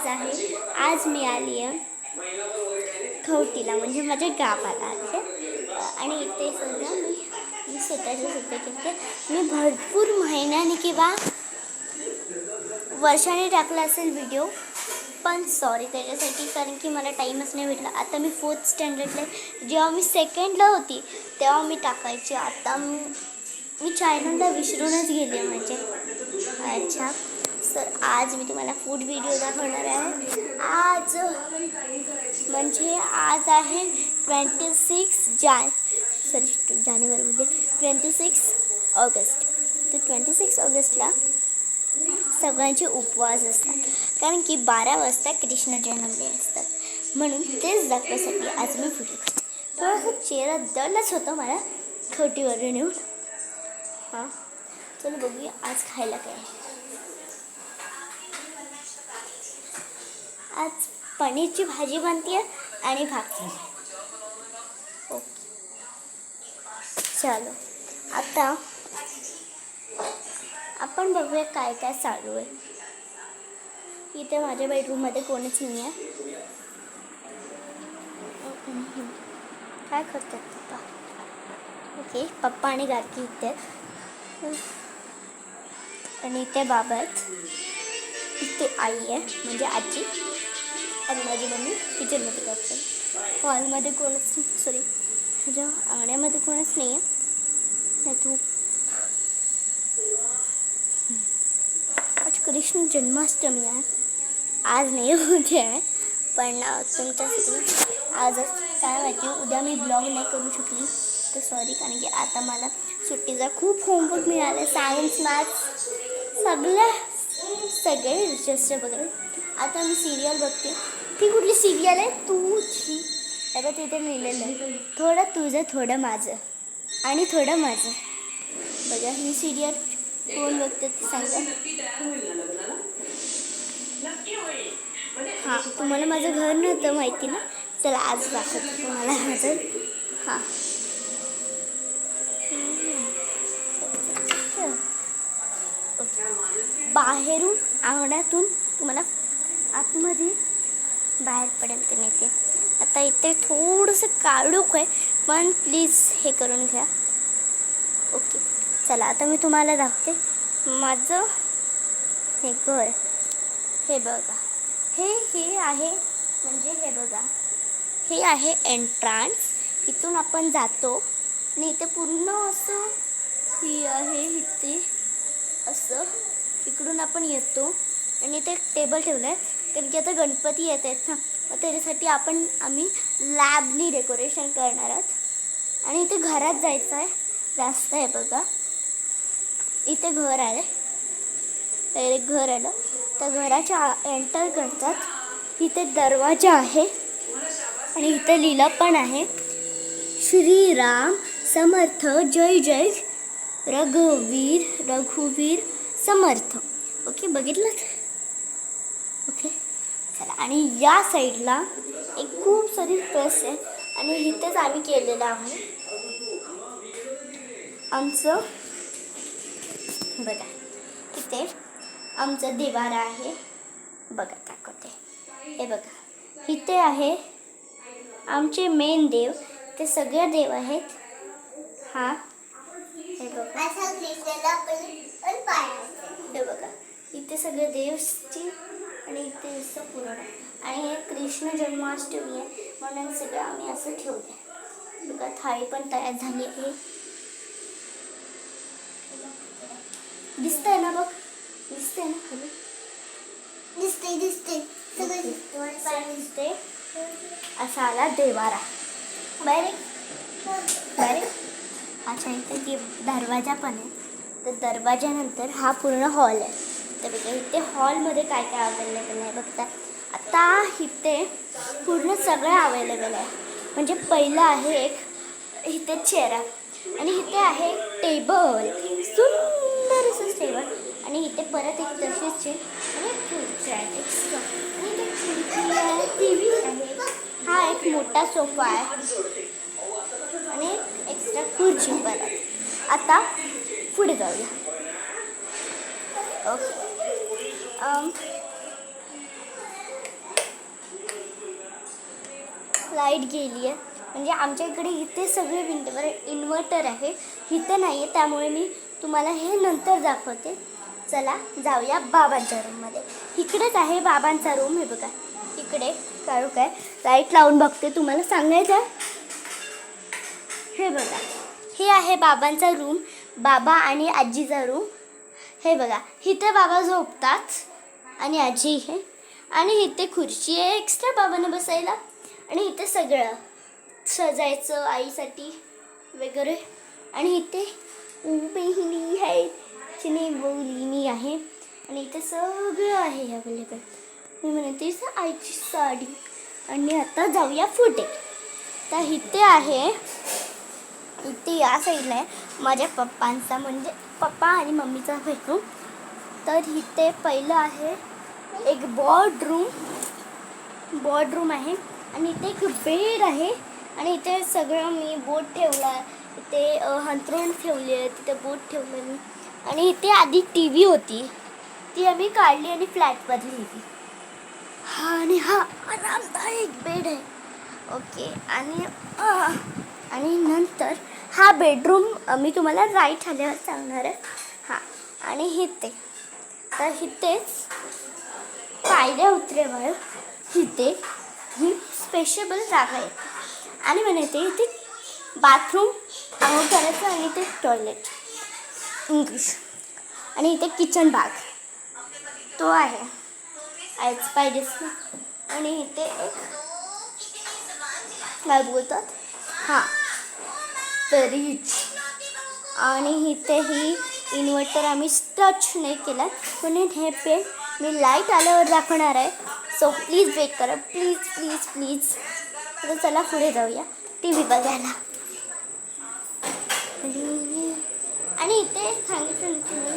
आज मी आली आहे खवटीला, म्हणजे माझ्या गावाला आहे. आणि इथे सध्या मी स्वतःच्या करते. मी भरपूर महिन्याने किंवा वर्षाने टाकला असेल व्हिडिओ, पण सॉरी त्याच्यासाठी, कारण की मला टाईमच नाही भेटला. आता मी 4th स्टँडर्डला, जेव्हा मी 2ndला होती तेव्हा मी टाकायची. आता मी चॅनलला विसरूनच गेले म्हणजे. अच्छा, सर आज मी तुम्हाला फूड व्हिडिओ दाखवणार आहे. आज आहे 26 जानेवारीमध्ये 26 ऑगस्ट. तर 26 ऑगस्टला सगळ्यांचे उपवास असतात, कारण की 12 वाजता कृष्ण जन्मले असतात. म्हणून तेच दाखवण्यासाठी आज मी व्हिडिओ करते. थोडासा चेहरा दलच होतं मला खवटीवरून येऊन. हां, चलो बघूया आज खायला काय. आज पनीरची भाजी बनते आणि भाकरी. ओके, चलो आता आपण बघूया काय काय चालू आहे. इथे माझ्या बेडरूममध्ये कोणीच नाही आहे. काय करतात पप्पा? ओके, पप्पा आणि गारकी इथे आहेत. आणि इथे बाबा आहेत. इथे आई आहे म्हणजे आजी, आणि माझी मम्मी किचनमध्ये करते. हॉलमध्ये कोणच नाही, सॉरी ह्याच्या अंगण्यामध्ये कोणच नाही आहे. तू आज कृष्ण जन्माष्टमी आहे. आज नाही उद्या आहे, पण तुमच्यासाठी आजच काय माहिती. उद्या मी ब्लॉग नाही करू शकली तर सॉरी, कारण की आता मला सुट्टीचा खूप होमवर्क मिळाला. सायन्स, मॅथ्स सगळे रिसर्च वगैरे. आता मी सिरियल बघते. ती कुठली सिरियल आहे? तुझी आता तिथे लिहिलेलं आहे, थोडं तुझं थोडं माझं आणि थोडं माझं. बघा ही सिरियल कोण बघते ते सांगा. हां, तुम्हाला माझं घर नव्हतं माहिती ना. चला आज दाखवते तुम्हाला माझं. हां, बाहेरून अंगणातून तुम्हाला आतमध्ये बाहेरपर्यंत नेते. आता इथे थोडंसं काळोख आहे, पण प्लीज हे करून घ्या. ओके, चला आता मी तुम्हाला दाखवते माझं हे घर. हे बघा, हे आहे म्हणजे हे बघा, हे आहे एंट्रान्स. इथून आपण जातो आणि इथे पूर्ण असं ही आहे. इथे असं इकडून आपण येतो आणि इथे एक टेबल ठेवलं आहे, कारण की आता गणपती येत आहेत ना, मग त्याच्यासाठी आम्ही लॅबनी डेकोरेशन करणार आहोत. आणि इथे घरात जायचं आहे, रास्ता आहे बघा. इथे घर आहे, डायरेक्ट घर आलं तर घराच्या एंटर करतात. इथे दरवाजा आहे आणि इथे लिहिलं पण आहे श्रीराम समर्थ, जय जय रघुवीर समर्थ. ओके, बघितलं? ओके, चला. आणि या साईडला एक खूप सारी प्रेस आहे आणि इथेच आम्ही केलेलं आहे आमचं. बघा इथे आमचं देवारा आहे बघा, दाखवते. हे बघा, इथे आहे आमचे मेन देव. ते सगळे देव आहेत. हा, हे बघा, हे बघा इथे सगळे देवची. आणि इथे असं पुरण आहे. आणि हे कृष्ण जन्माष्टमी आहे म्हणून सगळं आम्ही असं ठेवलं आहे. बघा थाळी पण तयार झाली आहे. दिसतंय ना? बघ, दिसतंय ना? खाली दिसते सगळं दिसते. असा आला देवारा. बाहेर अच्छा, इथे दरवाजा पण आहे. तर दरवाजानंतर हा पूर्ण हॉल आहे. तर बघा इथे हॉलमध्ये काय काय अवेलेबल आहे बघता. आता इथे पूर्ण सगळं अवेलेबल आहे. म्हणजे पहिलं आहे एक इथे चेअर आणि इथे आहे टेबल, सुंदर असं टेबल. आणि इथे परत एक तशीच चेअर आणि एक खुर्ची आहे एक्स्ट्रा. आणि इथे खिडकी आहे, टी व्ही आहे. हा एक मोठा सोफा आहे आणि एक एक्स्ट्रा खुर्ची परत. आता पुढे जाऊया. ओके, लाईट गेली आहे. म्हणजे आमच्या इकडे इथे सगळे विंडोवर इन्व्हर्टर आहे, इथे नाही आहे. त्यामुळे मी तुम्हाला हे नंतर दाखवते. चला जाऊया बाबांच्या रूममध्ये. इकडेच आहे बाबांचा रूम. हे बघा इकडे काढू काय लाईट लावून बघते, तुम्हाला सांगायचं आहे. हे बघा हे आहे बाबांचा रूम, बाबा आणि आजीचा रूम. हे बघा इथे बाबा झोपतात आणि आजी आहे. आणि इथे खुर्ची आहे एक्स्ट्रा बाबांना बसायला. आणि इथे सगळं सजायचं आईसाठी वगैरे. आणि इथे बहिणी आहे, चिने बोलिनी आहे. आणि इथे सगळं आहे अवेलेबल. मी म्हणते आईची साडी. आणि आता जाऊया फुटे. तर इथे आहे, इथे या साईडला आहे माझ्या पप्पांचा, म्हणजे पप्पा आणि मम्मीचा बेडरूम. तर इथे पहिलं आहे एक बॉर्डरूम आहे. आणि इथे एक बेड आहे. आणि इथे सगळं मी बोट ठेवला आहे. इथे हंतरून ठेवली आहे, तिथे बोट ठेवलं मी. आणि इथे आधी टी व्ही होती, ती आम्ही काढली आणि फ्लॅटमध्ये लिहिली. आणि हा आरामदायक बेड आहे. ओके. आणि नंतर हा बेडरूम मी तुम्हाला राईट आल्यावर सांगणार आहे. हां. आणि इथे तर इथेच पायऱ्या उतरेवर इथे ही स्पेशल जागा आहे. आणि म्हणते इथे बाथरूम आंघोळ करायचं आणि इथे टॉयलेट इंग्लिश. आणि इथे किचन भाग तो आहे आयच पाहिजेच ना. आणि इथे एक काय बोलतात हां फ्रीज. आणि इथे ही इन्व्हर्टर आम्ही टच नाही केला, म्हणून हे पेन मी लाईट आल्यावर दाखवणार आहे. सो प्लीज वेट करा, प्लीज प्लीज प्लीज. तर चला पुढे जाऊया टी व्ही बघायला. आणि इथे सांगितलं लाईट